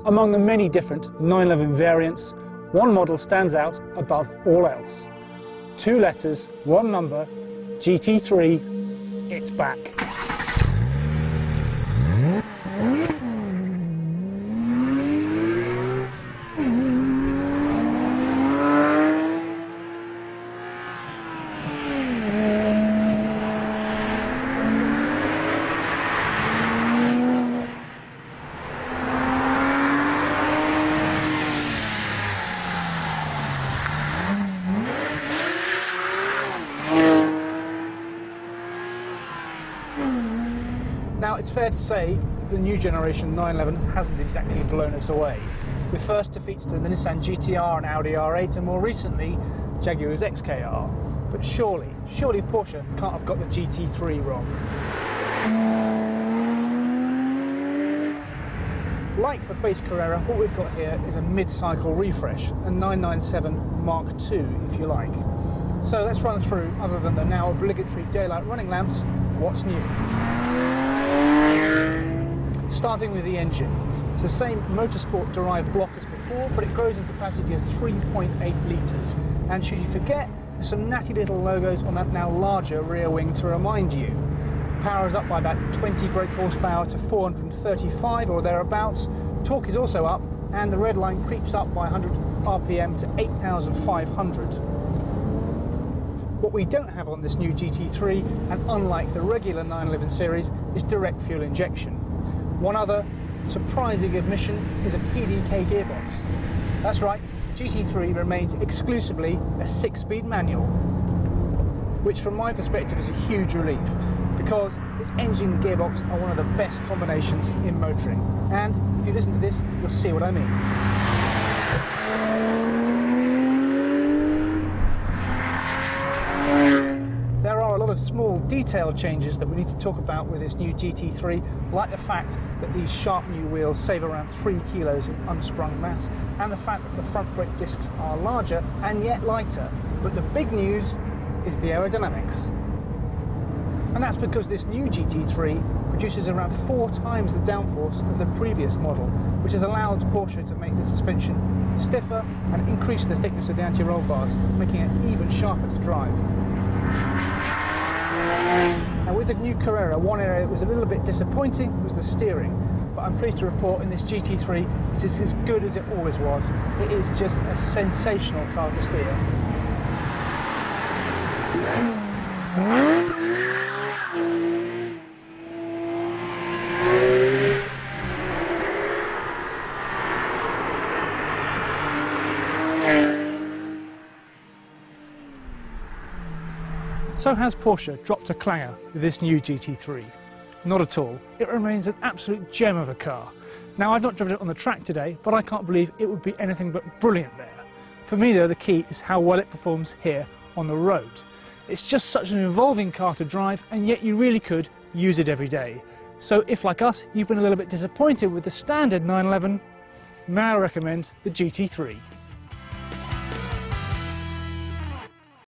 Among the many different 911 variants, one model stands out above all else. 2 letters, 1 number, GT3, it's back. Now, it's fair to say that the new generation 911 hasn't exactly blown us away, with first defeats to the Nissan GT-R and Audi R8 and more recently Jaguar's XKR. But surely Porsche can't have got the GT3 wrong. Like the base Carrera, what we've got here is a mid-cycle refresh, a 997 Mark II if you like. So let's run through, other than the now obligatory daylight running lamps, what's new. Starting with the engine. It's the same motorsport derived block as before, but it grows in capacity of 3.8 litres. And should you forget, there's some natty little logos on that now larger rear wing to remind you. Power is up by about 20 brake horsepower to 435 or thereabouts. Torque is also up, and the red line creeps up by 100 RPM to 8,500. What we don't have on this new GT3, and unlike the regular 911 series, is direct fuel injection. One other surprising admission is a PDK gearbox. That's right, GT3 remains exclusively a 6-speed manual, which from my perspective is a huge relief, because its engine and gearbox are one of the best combinations in motoring. And if you listen to this, you'll see what I mean. There are a lot of small detail changes that we need to talk about with this new GT3, like the fact that these sharp new wheels save around 3 kilos of unsprung mass, and the fact that the front brake discs are larger and yet lighter. But the big news is the aerodynamics. And that's because this new GT3 produces around 4 times the downforce of the previous model, which has allowed Porsche to make the suspension stiffer and increase the thickness of the anti-roll bars, making it even sharper to drive. Now, with the new Carrera, one area that was a little bit disappointing was the steering, but I'm pleased to report in this GT3 it is as good as it always was. It is just a sensational car to steer. So has Porsche dropped a clanger with this new GT3? Not at all. It remains an absolute gem of a car. Now, I've not driven it on the track today, but I can't believe it would be anything but brilliant there. For me though, the key is how well it performs here on the road. It's just such an involving car to drive, and yet you really could use it every day. So if, like us, you've been a little bit disappointed with the standard 911, may I recommend the GT3.